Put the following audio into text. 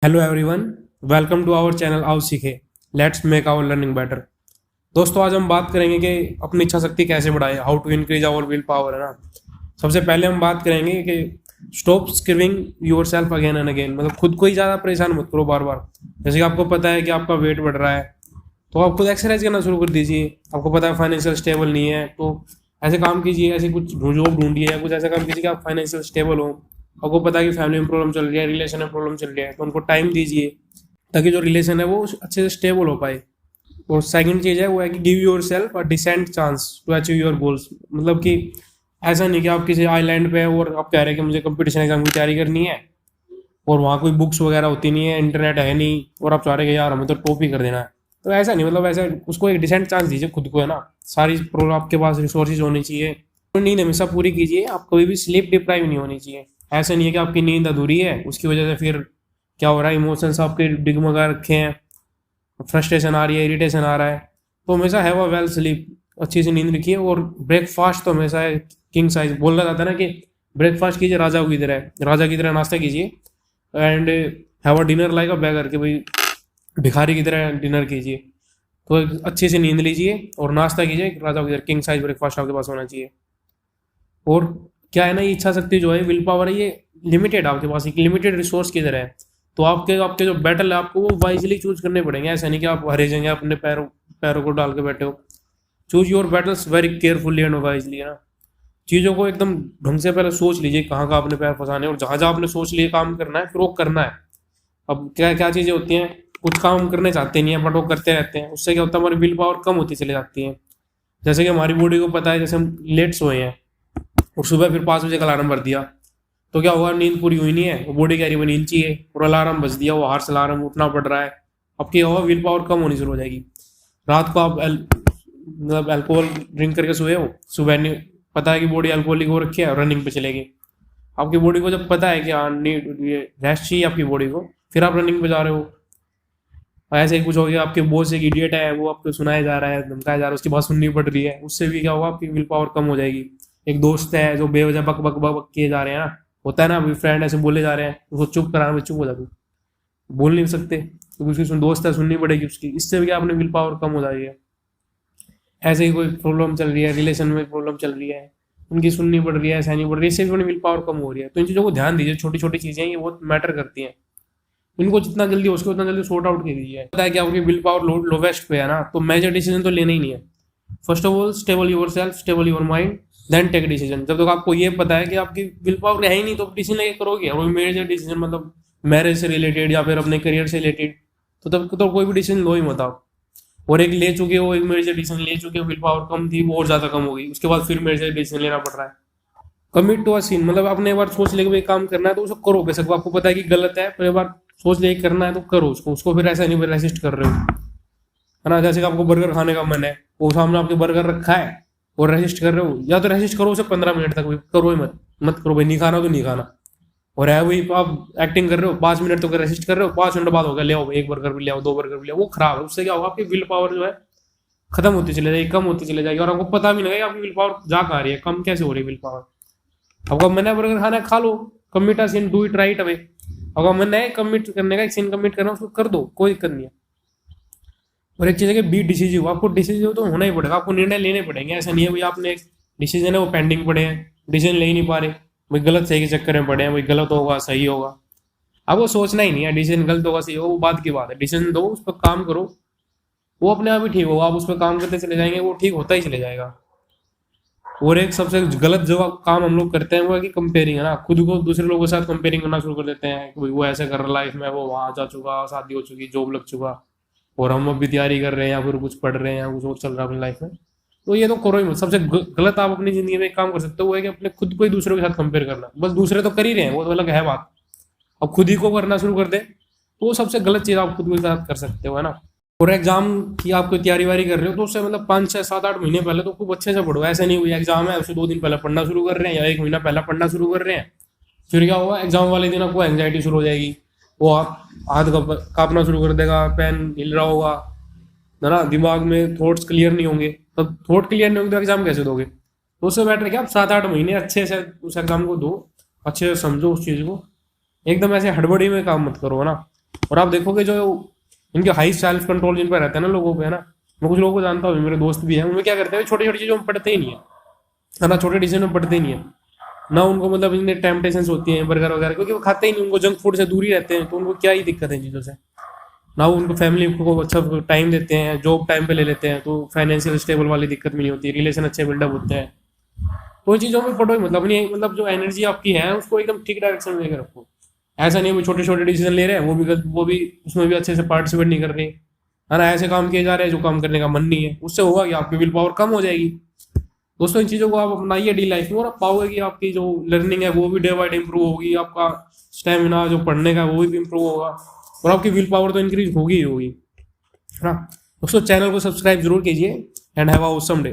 Hello everyone, welcome to our channel आओ सीखे। Let's make our learning better. दोस्तों, आज हम बात करेंगे कि अपनी इच्छा शक्ति कैसे बढ़ाए, how to increase our will power, है ना। सबसे पहले हम बात करेंगे कि stop screwing yourself again and again, मतलब खुद को ही ज़्यादा परेशान मत करो बार बार। जैसे कि आपको पता है कि आपका वेट बढ़ रहा है, तो आप खुद एक्सरसाइज करना शुरू कर दीजिए। आपको पता है फाइनेंशियल स्टेबल नहीं है, तो ऐसे काम कीजिए, ऐसे कुछ जॉब ढूंढिए या कुछ ऐसा काम कीजिए कि आप फाइनेंशियल स्टेबल हो। आपको पता है कि फैमिली में प्रॉब्लम चल रही है, रिलेशन में प्रॉब्लम चल रही है, तो उनको टाइम दीजिए ताकि जो रिलेशन है वो अच्छे से स्टेबल हो पाए। और सेकंड चीज़ है वो है कि give yourself a decent chance to achieve your goals. मतलब कि ऐसा नहीं कि आप किसी आइलैंड पे हैं और आप कह रहे हैं कि मुझे कंपटीशन एग्जाम की तैयारी करनी है और वहाँ कोई बुक्स वगैरह होती नहीं है, इंटरनेट है नहीं, और आप चाह रहे हैं कि यार हमें तो टॉप ही कर देना है। तो ऐसा नहीं, मतलब ऐसा उसको एक डिसेंट चांस दीजिए खुद को, है ना। सारी प्रॉब्लम आपके पास रिसोर्सेज होनी चाहिए, तो नींद हमेशा पूरी कीजिए। आप कभी भी स्लीप डिप्राइव नहीं होनी चाहिए। ऐसा नहीं है कि आपकी नींद अधूरी है, उसकी वजह से फिर क्या हो रहा है, इमोशंस आपके डिगमगा रखे हैं, फ्रस्ट्रेशन आ रही है, इरिटेशन आ रहा है। तो हमेशा हैव अ वेल स्लीप, अच्छी सी नींद रखिए। और ब्रेकफास्ट तो हमेशा किंग साइज बोला जाता है ना, कि ब्रेकफास्ट कीजिए राजा की तरह, राजा की तरह नाश्ता कीजिए। And have a dinner like a bagger, कि भाई भिखारी की तरह डिनर कीजिए। तो एक अच्छी सी नींद लीजिए और नाश्ता कीजिए राजा की तरह, किंग साइज ब्रेकफास्ट आपके पास होना चाहिए। और क्या है ना, ये इच्छा शक्ति जो है, विल पावर है, ये लिमिटेड आपके पास, एक लिमिटेड रिसोर्स की तरह है। तो आपके आपके जो बैटल है आपको वो वाइजली चूज करने पड़ेंगे। ऐसा नहीं कि आप हरे जगह अपने पैरों पैरों को डाल के बैठे हो। Choose your battles very carefully and wisely, है ना। चीज़ों को एकदम ढंग से पहले सोच लीजिए कहाँ कहाँ अपने पैर फंसाने, और जहाँ जहाँ आपने सोच लिए काम करना है फिर वो करना है। अब क्या क्या चीज़ें होती हैं, कुछ काम हम करने चाहते नहीं है बट वो करते रहते हैं, उससे क्या होता है, हमारी विल पावर कम होती चली जाती है। जैसे कि हमारी बॉडी को पता है, जैसे हम लेट सोए हैं और सुबह फिर 5 बजे का अलार्म भर दिया, तो क्या हुआ, नींद पूरी हुई नहीं है, वो बॉडी कह रही है नींद चाहिए, और अलार्म बज दिया, वो हार्स अलार्म, उठना पड़ रहा है। अब क्या होगा, विल पावर कम होनी शुरू हो जाएगी। रात को आप मतलब अल्कोहल ड्रिंक करके सोए हो, सुबह नहीं पता है कि बॉडी अल्कोहलिक हो रखी है, रनिंग पे चलेगी। आपकी बॉडी को जब पता है कि हाँ नीड, ये रेस्ट चाहिए आपकी बॉडी को, फिर आप रनिंग पे जा रहे हो। ऐसे ही कुछ हो गया, आपके बॉस एक इडियट है, वो आपको सुनाया जा रहा है, धमकाया जा रहा है, उसकी बात सुननी पड़ रही है, उससे भी क्या होगा, आपकी विल पावर कम हो जाएगी। एक दोस्त है जो बेवजह बक बक बक बक किए जा रहे हैं ना, होता है ना, अभी फ्रेंड ऐसे बोले जा रहे हैं, उसको चुप कराना, में चुप हो जाते, बोल नहीं सकते क्योंकि उसकी दोस्त है, सुननी पड़ेगी उसकी, इससे भी क्या अपनी विल पावर कम हो जाएगी। ऐसे ही कोई प्रॉब्लम चल रही है, रिलेशन में प्रॉब्लम चल रही है, उनकी सुननी पड़ रही है, सहनी पड़ रही है, इससे भी अपनी विल पावर कम हो रही है। तो इन चीज़ों को ध्यान दीजिए, छोटी छोटी चीज़ें ये बहुत मैटर करती हैं। इनको जितना जल्दी हो सके उतना जल्दी सॉर्ट आउट कर दीजिए। पता है कि आपकी विल पावर लोवेस्ट पे है ना, तो मेजर डिसीजन तो लेना ही नहीं है। First of all stable yourself, stable your mind, then take decision. जब तक आपको ये पता है कि आपकी विल पावर है ही नहीं, तो आप डिसीजन लेके करोगे, और मेजर डिसीजन मतलब मैरिज से रिलेटेड या फिर अपने करियर से रिलेटेड, तो तब तो कोई भी डिसीजन लो ही मत आप। और एक ले चुके हो, एक मेजर डिसीजन ले चुके हो, विल पावर कम थी वो और ज्यादा कम हो गई, उसके बाद फिर मेजर डिसीजन लेना पड़ रहा है। कमिट टू अ सीन, मतलब आपने एक बार सोच लिया कि भाई काम करना है तो उसको करो, बेशक आपको पता है कि गलत है, पर एक बार सोच लिया कि करना है तो करो उसको। उसको फिर ऐसा नहीं रेसिस्ट कर रहे हो, है ना। जैसे कि आपको बर्गर खाने का मन है, वो सामने आपके बर्गर रखा है और रेसिस्ट कर रहे हो, या तो रेसिस्ट करो उसे 15 मिनट तक, भाई करो ही मत, मत करो भाई, नहीं खाना तो नहीं खाना। और है वही आप एक्टिंग कर रहे हो, 5 मिनट तो रेसिस्ट कर रहे हो, 5 मिनट बाद हो गया, ले आओ एक बर्गर भी ले आओ, 2 बर्गर भी ले आओ, वो खराब है। उससे क्या होगा, आपकी विल पावर जो है खत्म होती चली जाएगी, कम होती चली जाएगी, और आपको पता भी नहीं लगेगा आपकी विल पावर जा कहाँ रही है, कम कैसे हो रही है विल पावर। आपका मन है बर्गर खाना है, खा लो, commit a sin, do it right away. आपका मन है कमिट करने का, एक सीन कमिट करना, उसको कर दो, कोई दिक्कत नहीं है। और एक चीज़ है कि बी डिसीजिव, आपको डिसीजिव तो होना ही पड़ेगा, आपको निर्णय लेने पड़ेंगे। ऐसा नहीं है भाई आपने एक डिसीजन है वो पेंडिंग पड़े हैं, डिसीजन ले ही नहीं पा रहे, भाई गलत सही के चक्कर में पड़े हैं, भाई गलत होगा सही होगा, आपको सोचना ही नहीं है डिसीजन गलत होगा सही होगा, वो बात की बात है। डिसीजन दो, उस पर काम करो, वो अपने आप ही ठीक होगा। आप उस पर काम करते चले जाएंगे, वो ठीक होता ही चले जाएगा। और एक सबसे गलत जो काम हम लोग करते हैं वो है कि कंपेयरिंग, है ना, खुद को दूसरे लोगों के साथ कंपेयरिंग करना शुरू कर देते हैं कि भाई वो ऐसे कर रहा लाइफ में, वो वहाँ जा चुका, शादी हो चुकी, जॉब लग चुका, और हम अभी तैयारी कर रहे हैं या फिर कुछ पढ़ रहे हैं या कुछ और चल रहा है अपनी लाइफ में। तो ये तो करो ही मत। सबसे गलत आप अपनी जिंदगी में एक काम कर सकते हो वो है कि अपने खुद को ही दूसरों के साथ कंपेयर करना। बस दूसरे तो कर ही रहे हैं, वो तो अलग है बात, अब खुद ही को करना शुरू कर दे, तो वो सबसे गलत चीज़ आप खुद के साथ कर सकते हो, है ना। और एग्जाम की आप कोई तैयारी वारी कर रहे हो तो उससे मतलब 5 6 7 8 महीने पहले तो खूब अच्छे से पढ़ो। ऐसा नहीं हुई एग्जाम है उससे 2 दिन पहले पढ़ना शुरू कर रहे हैं या 1 महीना पहले पढ़ना शुरू कर रहे हैं, फिर क्या होगा, एग्जाम वाले दिन आपको एंग्जाइटी शुरू हो जाएगी, वो आप हाथ कांपना शुरू कर देगा, पेन हिल रहा होगा, है ना, दिमाग में थॉट्स क्लियर नहीं होंगे। तब थॉट क्लियर नहीं होंगे तो एग्जाम कैसे दोगे। तो उससे बेटर है कि आप 7 8 महीने अच्छे से उस एग्जाम को दो, अच्छे से समझो उस चीज़ को, एकदम ऐसे हड़बड़ी में काम मत करो, है ना। और आप देखोगे जो इनके हाई सेल्फ कंट्रोल जिन पर रहता है ना लोगों पे, है ना, मैं कुछ लोगों को जानता हूँ, मेरे दोस्त भी हैं, उनमें क्या करते हैं, छोटी छोटी चीज़ों में पढ़ते ही नहीं है ना, छोटे डिसीजन में पढ़ते ही नहीं है ना, उनको मतलब इतने टेम्पटेशन होती हैं बर्गर वगैरह, क्योंकि वो खाते ही नहीं, उनको जंक फूड से दूर ही रहते हैं, तो उनको क्या ही दिक्कत है इन चीज़ों से ना, वो उनको फैमिली को अच्छा टाइम देते हैं, जॉब टाइम पे ले लेते हैं, तो फाइनेंशियल स्टेबल वाली दिक्कत भी नहीं होती, रिलेशन अच्छे बिल्डअप होते हैं। तो इन चीज़ों में पढ़ो ही, मतलब नहीं, मतलब जो एनर्जी आपकी है उसको एकदम ठीक डायरेक्शन में लेकर रखो। ऐसा नहीं है वो छोटे छोटे डिसीजन ले रहे हैं, वो भी उसमें भी अच्छे से पार्टिसिपेट नहीं कर रहे, है ना, ऐसे काम किए जा रहे हैं जो काम करने का मन नहीं है, उससे होगा कि आपकी विल पावर कम हो जाएगी। दोस्तों इन चीज़ों को आप अपनाइए डी लाइफ में, और आप पाओगे कि आपकी जो लर्निंग है वो भी डे बाय डे इंप्रूव होगी, आपका स्टेमिना जो पढ़ने का वो भी इंप्रूव होगा, और आपकी विल पावर तो इंक्रीज होगी ही होगी, है ना। दोस्तों चैनल को सब्सक्राइब जरूर कीजिए, and have a awesome day.